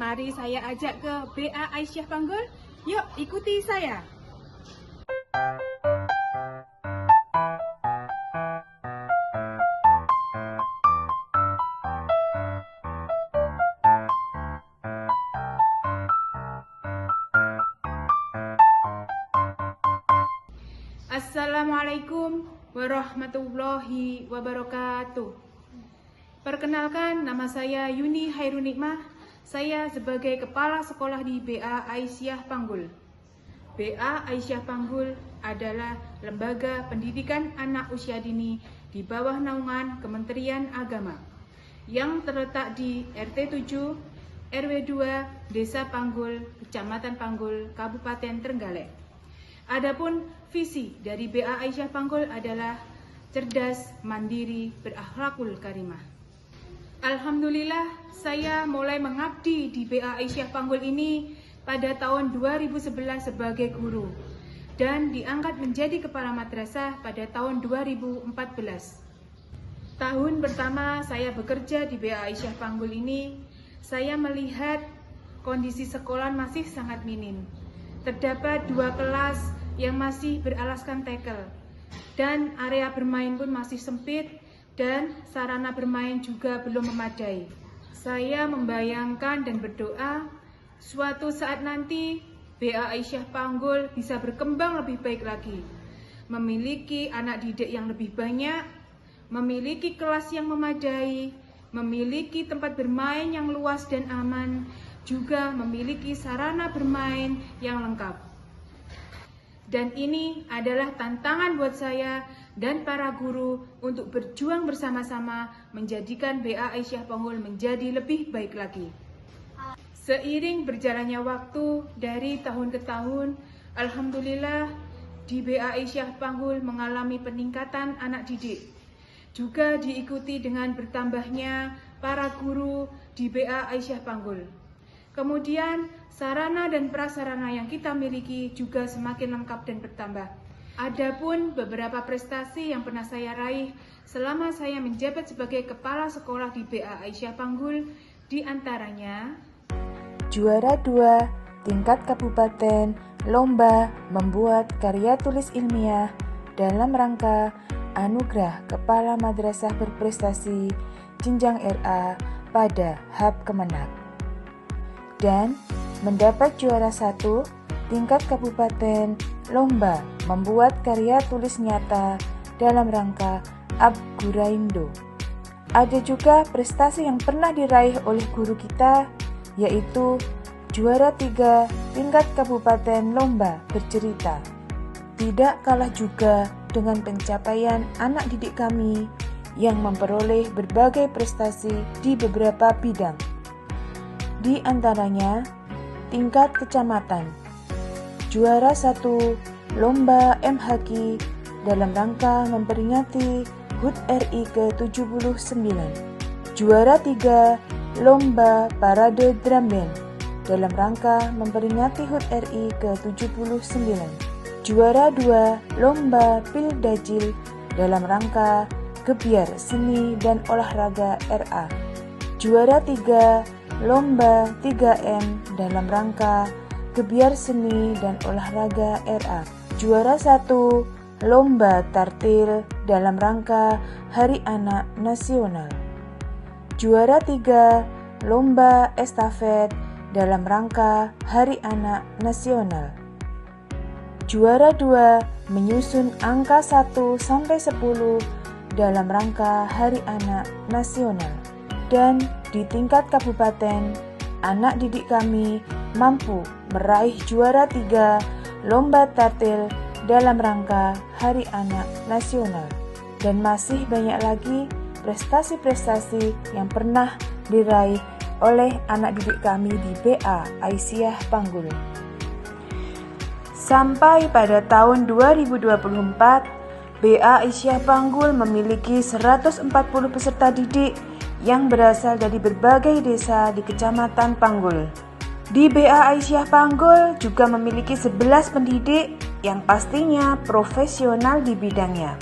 Mari saya ajak ke BA Aisyah Panggul. Yuk, ikuti saya. Assalamualaikum warahmatullahi wabarakatuh. Perkenalkan, nama saya Yuni Hairun Nikmah. Saya sebagai Kepala Sekolah di BA Aisyah Panggul. BA Aisyah Panggul adalah lembaga pendidikan anak usia dini di bawah naungan Kementerian Agama yang terletak di RT 7, RW 2, Desa Panggul, Kecamatan Panggul, Kabupaten Trenggalek. Adapun visi dari BA Aisyah Panggul adalah cerdas, mandiri, berakhlakul karimah. Alhamdulillah, saya mulai mengabdi di BA Aisyah Panggul ini pada tahun 2011 sebagai guru dan diangkat menjadi kepala madrasah pada tahun 2014. Tahun pertama saya bekerja di BA Aisyah Panggul ini, saya melihat kondisi sekolah masih sangat minim. Terdapat 2 kelas yang masih beralaskan tekel dan area bermain pun masih sempit dan sarana bermain juga belum memadai. Saya membayangkan dan berdoa suatu saat nanti BA Aisyah Panggul bisa berkembang lebih baik lagi, memiliki anak didik yang lebih banyak, memiliki kelas yang memadai, memiliki tempat bermain yang luas dan aman, juga memiliki sarana bermain yang lengkap. Dan ini adalah tantangan buat saya dan para guru untuk berjuang bersama-sama menjadikan BA Aisyah Panggul menjadi lebih baik lagi. Seiring berjalannya waktu dari tahun ke tahun, alhamdulillah di BA Aisyah Panggul mengalami peningkatan anak didik. Juga diikuti dengan bertambahnya para guru di BA Aisyah Panggul. Kemudian sarana dan prasarana yang kita miliki juga semakin lengkap dan bertambah. Adapun beberapa prestasi yang pernah saya raih selama saya menjabat sebagai kepala sekolah di BA Aisyah Panggul, di antaranya juara 2 tingkat kabupaten lomba membuat karya tulis ilmiah dalam rangka anugerah Kepala Madrasah Berprestasi Jenjang RA pada HAB Kemenak. Dan mendapat juara 1 tingkat kabupaten lomba membuat karya tulis nyata dalam rangka Abguraindo. Ada juga prestasi yang pernah diraih oleh guru kita, yaitu juara 3 tingkat kabupaten lomba bercerita. Tidak kalah juga dengan pencapaian anak didik kami yang memperoleh berbagai prestasi di beberapa bidang. Di antaranya, tingkat kecamatan, juara 1 lomba MHQ dalam rangka memperingati HUT RI ke-79, juara 3 lomba parade drum band dalam rangka memperingati HUT RI ke-79, juara 2 lomba Pildajil dalam rangka Gebyar Seni dan Olahraga RA, juara 3 lomba 3M dalam rangka Gebyar Seni dan Olahraga RA, juara 1 lomba tartil dalam rangka Hari Anak Nasional, juara 3 lomba estafet dalam rangka Hari Anak Nasional, juara 2 menyusun angka 1 sampai 10 dalam rangka Hari Anak Nasional. Dan di tingkat kabupaten, anak didik kami mampu meraih juara 3 lomba tartil dalam rangka Hari Anak Nasional. Dan masih banyak lagi prestasi-prestasi yang pernah diraih oleh anak didik kami di BA Aisyah Panggul. Sampai pada tahun 2024, BA Aisyah Panggul memiliki 140 peserta didik yang berasal dari berbagai desa di Kecamatan Panggul. Di BA Aisyah Panggul juga memiliki 11 pendidik yang pastinya profesional di bidangnya.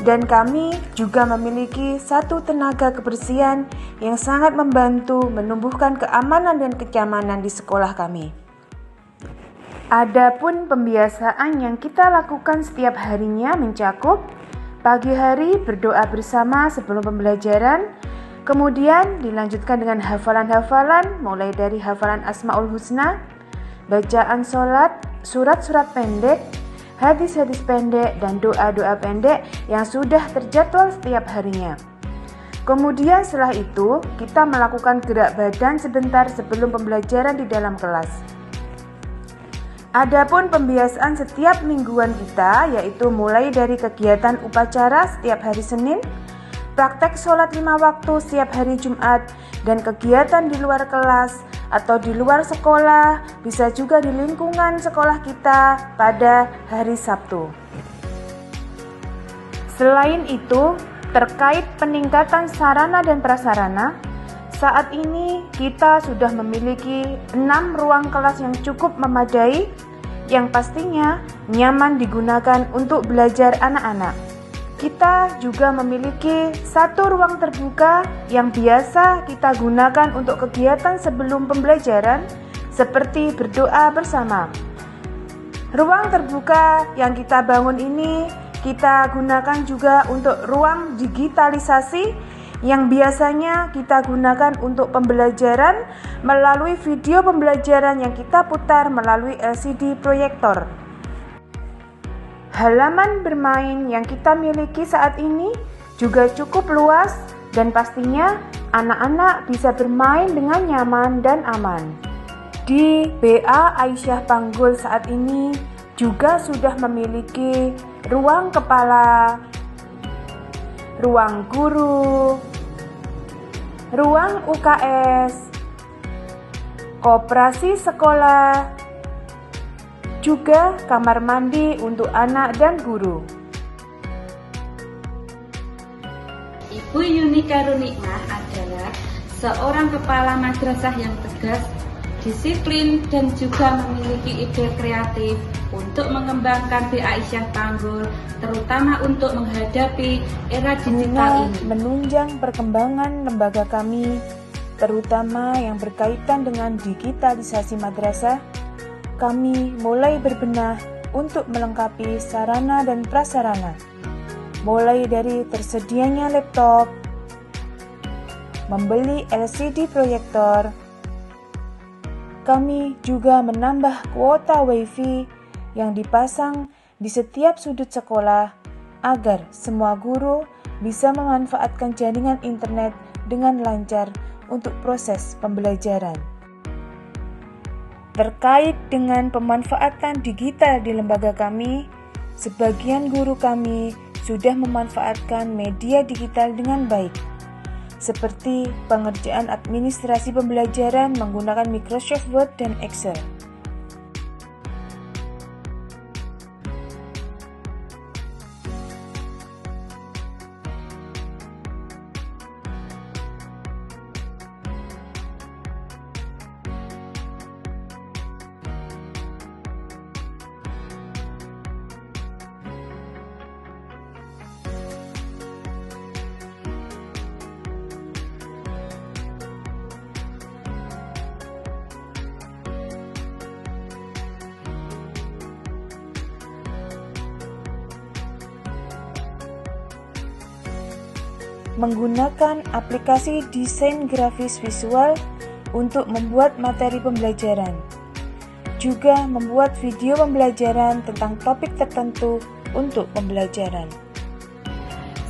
Dan kami juga memiliki satu tenaga kebersihan yang sangat membantu menumbuhkan keamanan dan kenyamanan di sekolah kami. Adapun pembiasaan yang kita lakukan setiap harinya mencakup pagi hari berdoa bersama sebelum pembelajaran, kemudian dilanjutkan dengan hafalan-hafalan mulai dari hafalan Asmaul Husna, bacaan sholat, surat-surat pendek, hadis-hadis pendek, dan doa-doa pendek yang sudah terjadwal setiap harinya. Kemudian setelah itu, kita melakukan gerak badan sebentar sebelum pembelajaran di dalam kelas. Adapun pembiasaan setiap mingguan kita, yaitu mulai dari kegiatan upacara setiap hari Senin, praktek sholat 5 waktu setiap hari Jumat, dan kegiatan di luar kelas atau di luar sekolah, bisa juga di lingkungan sekolah kita pada hari Sabtu. Selain itu, terkait peningkatan sarana dan prasarana, saat ini kita sudah memiliki 6 ruang kelas yang cukup memadai, yang pastinya nyaman digunakan untuk belajar anak-anak. Kita juga memiliki satu ruang terbuka yang biasa kita gunakan untuk kegiatan sebelum pembelajaran seperti berdoa bersama. Ruang terbuka yang kita bangun ini kita gunakan juga untuk ruang digitalisasi yang biasanya kita gunakan untuk pembelajaran melalui video pembelajaran yang kita putar melalui LCD proyektor. Halaman bermain yang kita miliki saat ini juga cukup luas dan pastinya anak-anak bisa bermain dengan nyaman dan aman. Di BA Aisyah Panggul saat ini juga sudah memiliki ruang kepala, ruang guru, ruang UKS, koperasi sekolah, juga kamar mandi untuk anak dan guru. Ibu Yuni Karunikmah adalah seorang kepala madrasah yang tegas, disiplin, dan juga memiliki ide kreatif untuk mengembangkan BA Aisyah Panggul, terutama untuk menghadapi era digital ini. Menunjang perkembangan lembaga kami, terutama yang berkaitan dengan digitalisasi madrasah, kami mulai berbenah untuk melengkapi sarana dan prasarana, mulai dari tersedianya laptop, membeli LCD proyektor. Kami juga menambah kuota WiFi yang dipasang di setiap sudut sekolah agar semua guru bisa memanfaatkan jaringan internet dengan lancar untuk proses pembelajaran. Terkait dengan pemanfaatan digital di lembaga kami, sebagian guru kami sudah memanfaatkan media digital dengan baik, seperti pengerjaan administrasi pembelajaran menggunakan Microsoft Word dan Excel. Menggunakan aplikasi desain grafis visual untuk membuat materi pembelajaran, juga membuat video pembelajaran tentang topik tertentu untuk pembelajaran.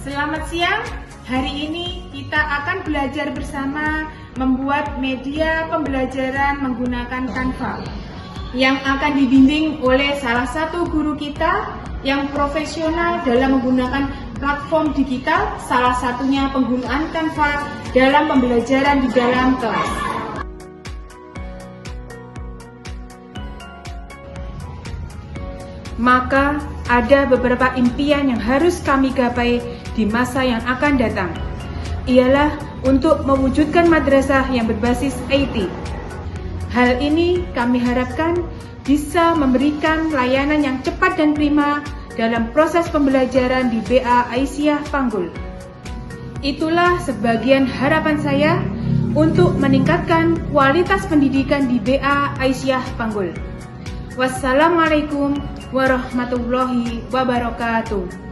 Selamat siang, hari ini kita akan belajar bersama membuat media pembelajaran menggunakan Canva yang akan dibimbing oleh salah satu guru kita yang profesional dalam menggunakan platform digital, salah satunya penggunaan Canva dalam pembelajaran di dalam kelas. Maka ada beberapa impian yang harus kami gapai di masa yang akan datang. Ialah untuk mewujudkan madrasah yang berbasis IT. Hal ini kami harapkan bisa memberikan layanan yang cepat dan prima dalam proses pembelajaran di BA Aisyah Panggul. Itulah sebagian harapan saya untuk meningkatkan kualitas pendidikan di BA Aisyah Panggul. Wassalamualaikum warahmatullahi wabarakatuh.